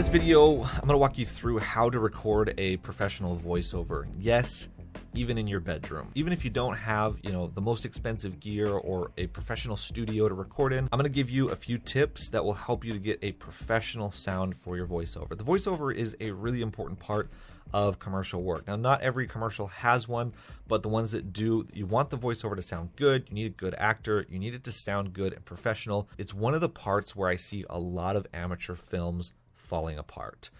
this video, I'm going to walk you through how to record a professional voiceover. Yes, even in your bedroom. Even if you don't have, the most expensive gear or a professional studio to record in, I'm going to give you a few tips that will help you to get a professional sound for your voiceover. The voiceover is a really important part of commercial work. Now, not every commercial has one, but the ones that do, you want the voiceover to sound good. You need a good actor. You need it to sound good and professional. It's one of the parts where I see a lot of amateur films falling apart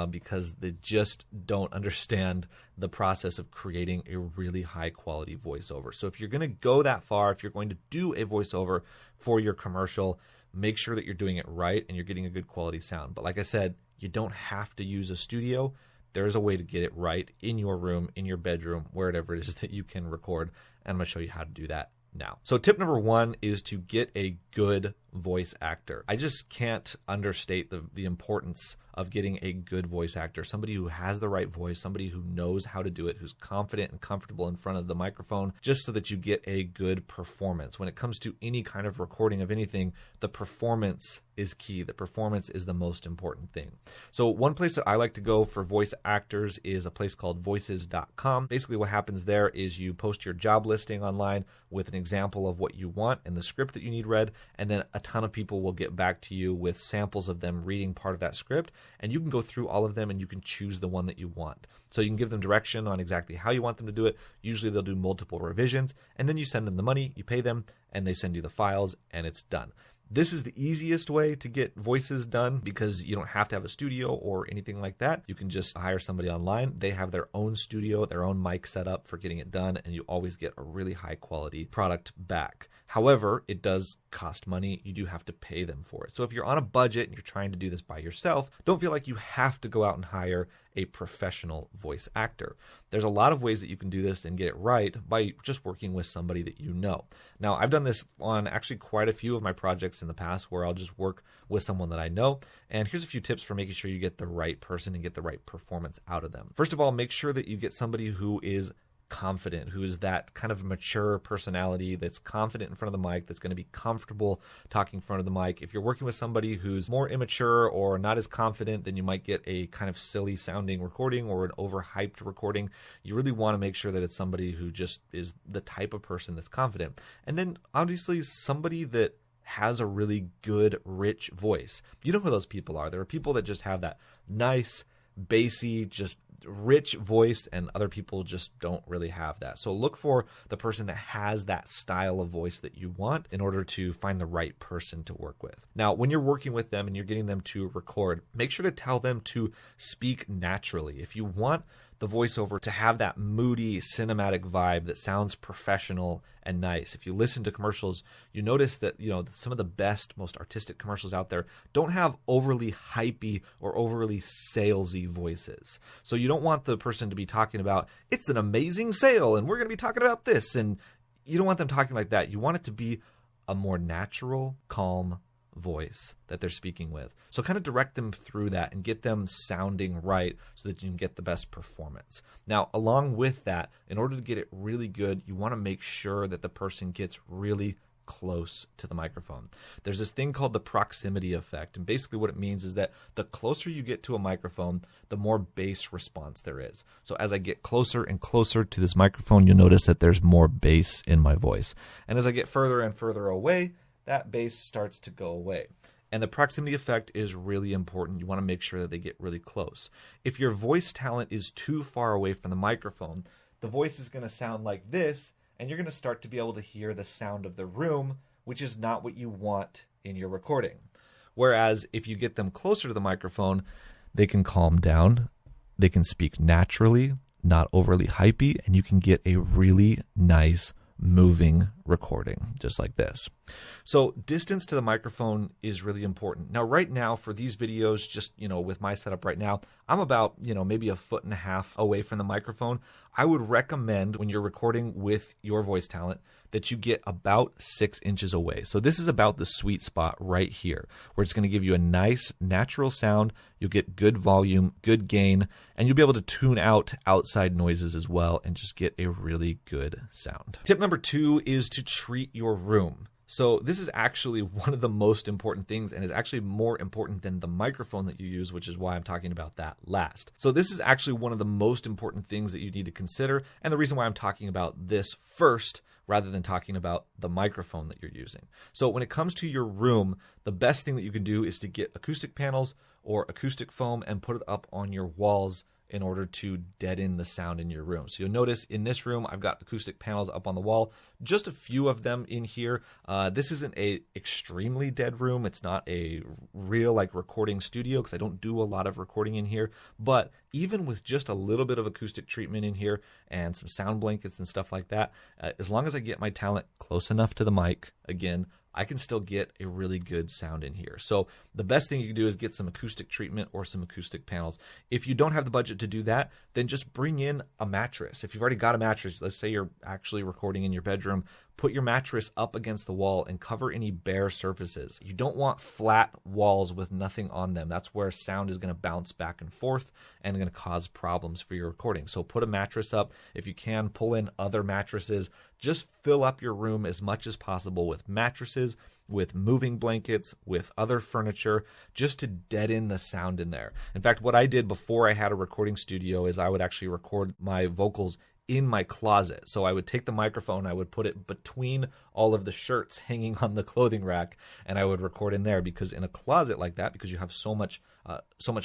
because they just don't understand the process of creating a really high quality voiceover. So if you're going to go that far, if you're going to do a voiceover for your commercial, make sure that you're doing it right and you're getting a good quality sound. But like I said, you don't have to use a studio. There's a way to get it right in your room, in your bedroom, wherever it is that you can record. And I'm going to show you how to do that now. So tip number one is to get a good voice actor. I just can't understate the importance of getting a good voice actor, somebody who has the right voice, somebody who knows how to do it, who's confident and comfortable in front of the microphone, just so that you get a good performance. When it comes to any kind of recording of anything, the performance is key. The performance is the most important thing. So one place that I like to go for voice actors is a place called voices.com. Basically what happens there is you post your job listing online with an example of what you want and the script that you need read, and then a ton of people will get back to you with samples of them reading part of that script, and you can go through all of them and you can choose the one that you want. So you can give them direction on exactly how you want them to do it. Usually they'll do multiple revisions, and then you send them the money, you pay them, and they send you the files, and it's done. This is the easiest way to get voices done because you don't have to have a studio or anything like that. You can just hire somebody online. They have their own studio, their own mic set up for getting it done, and you always get a really high quality product back. However, it does cost money. You do have to pay them for it. So if you're on a budget and you're trying to do this by yourself, don't feel like you have to go out and hire a professional voice actor. There's a lot of ways that you can do this and get it right by just working with somebody that you know. Now, I've done this on actually quite a few of my projects in the past where I'll just work with someone that I know. And here's a few tips for making sure you get the right person and get the right performance out of them. First of all, make sure that you get somebody who is confident, who is that kind of mature personality that's confident in front of the mic, that's going to be comfortable talking in front of the mic. If you're working with somebody who's more immature or not as confident, then you might get a kind of silly sounding recording or an overhyped recording. You really want to make sure that it's somebody who just is the type of person that's confident. And then obviously somebody that has a really good, rich voice. You know who those people are. There are people that just have that nice, bassy, just rich voice, and other people just don't really have that. So look for the person that has that style of voice that you want in order to find the right person to work with. Now, when you're working with them and you're getting them to record, make sure to tell them to speak naturally. If you want the voiceover to have that moody cinematic vibe that sounds professional and nice. If you listen to commercials, you notice that, some of the best, most artistic commercials out there don't have overly hypey or overly salesy voices. So you don't want the person to be talking about, it's an amazing sale and we're going to be talking about this. And you don't want them talking like that. You want it to be a more natural, calm voice that they're speaking with. So kind of direct them through that and get them sounding right so that you can get the best performance. Now, along with that, in order to get it really good, you want to make sure that the person gets really close to the microphone. There's this thing called the proximity effect, and basically what it means is that the closer you get to a microphone, the more bass response there is. So as I get closer and closer to this microphone, you'll notice that there's more bass in my voice. And as I get further and further away, that bass starts to go away. And the proximity effect is really important. You want to make sure that they get really close. If your voice talent is too far away from the microphone, the voice is going to sound like this, and you're going to start to be able to hear the sound of the room, which is not what you want in your recording. Whereas if you get them closer to the microphone, they can calm down, they can speak naturally, not overly hypey, and you can get a really nice moving recording just like this. So distance to the microphone is really important. Now, right now for these videos, just, with my setup right now, I'm about, maybe 1.5 feet away from the microphone. I would recommend when you're recording with your voice talent that you get about 6 inches away. So this is about the sweet spot right here, where it's going to give you a nice natural sound. You'll get good volume, good gain, and you'll be able to tune out outside noises as well and just get a really good sound. Tip number 2 is to treat your room. So this is actually one of the most important things, and is actually more important than the microphone that you use, which is why I'm talking about that last. So this is actually one of the most important things that you need to consider, and the reason why I'm talking about this first rather than talking about the microphone that you're using. So when it comes to your room, the best thing that you can do is to get acoustic panels or acoustic foam and put it up on your walls in order to deaden the sound in your room. So you'll notice in this room, I've got acoustic panels up on the wall, just a few of them in here. This isn't a extremely dead room. It's not a real like recording studio because I don't do a lot of recording in here. But even with just a little bit of acoustic treatment in here and some sound blankets and stuff like that, as long as I get my talent close enough to the mic, again, I can still get a really good sound in here. So the best thing you can do is get some acoustic treatment or some acoustic panels. If you don't have the budget to do that, then just bring in a mattress. If you've already got a mattress, let's say you're actually recording in your bedroom, put your mattress up against the wall and cover any bare surfaces. You don't want flat walls with nothing on them. That's where sound is going to bounce back and forth and going to cause problems for your recording. So put a mattress up. If you can, pull in other mattresses. Just fill up your room as much as possible with mattresses, with moving blankets, with other furniture, just to deaden the sound in there. In fact, what I did before I had a recording studio is I would actually record my vocals in my closet. So I would take the microphone, I would put it between all of the shirts hanging on the clothing rack, and I would record in there, because in a closet like that, because you have so much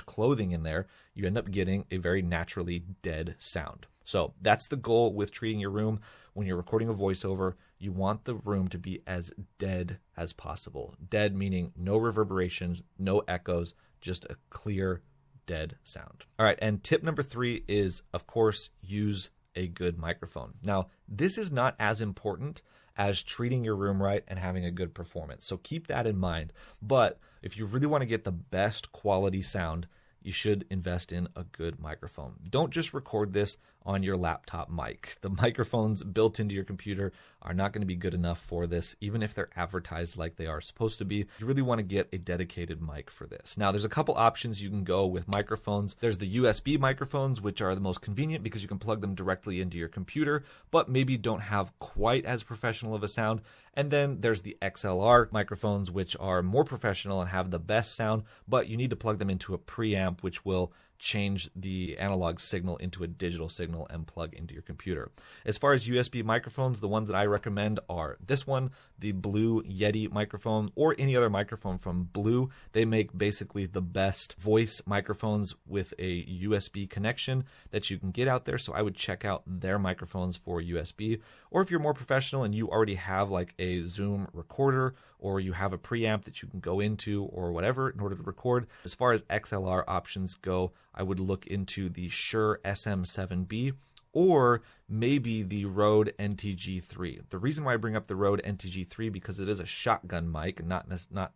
clothing in there, you end up getting a very naturally dead sound. So that's the goal with treating your room. When you're recording a voiceover, you want the room to be as dead as possible. Dead meaning no reverberations, no echoes, just a clear, dead sound. All right, and tip number 3 is, of course, use a good microphone. Now, this is not as important as treating your room right and having a good performance. So keep that in mind. But if you really want to get the best quality sound, you should invest in a good microphone. Don't just record this on your laptop mic. The microphones built into your computer are not going to be good enough for this, even if they're advertised like they are supposed to be. You really want to get a dedicated mic for this. Now, there's a couple options you can go with microphones. There's the USB microphones, which are the most convenient because you can plug them directly into your computer, but maybe don't have quite as professional of a sound. And then there's the XLR microphones, which are more professional and have the best sound, but you need to plug them into a preamp, which will change the analog signal into a digital signal and plug into your computer. As far as USB microphones, the ones that I recommend are this one, the Blue Yeti microphone, or any other microphone from Blue. They make basically the best voice microphones with a USB connection that you can get out there. So I would check out their microphones for USB. Or if you're more professional and you already have like a Zoom recorder, or you have a preamp that you can go into or whatever in order to record. As far as XLR options go, I would look into the Shure SM7B or maybe the Rode NTG3. The reason why I bring up the Rode NTG3, because it is a shotgun mic, not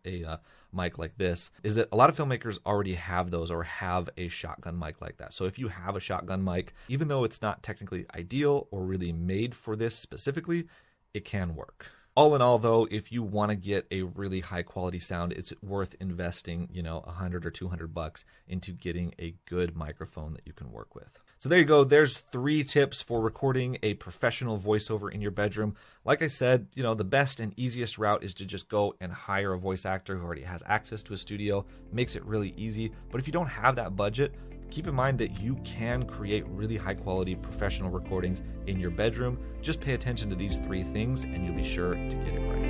a mic like this, is that a lot of filmmakers already have those or have a shotgun mic like that. So if you have a shotgun mic, even though it's not technically ideal or really made for this specifically, it can work. All in all, though, if you want to get a really high quality sound, it's worth investing, $100 or $200 into getting a good microphone that you can work with. So there you go. There's 3 tips for recording a professional voiceover in your bedroom. Like I said, the best and easiest route is to just go and hire a voice actor who already has access to a studio. It makes it really easy. But if you don't have that budget, keep in mind that you can create really high quality professional recordings in your bedroom. Just pay attention to these 3 things and you'll be sure to get it right.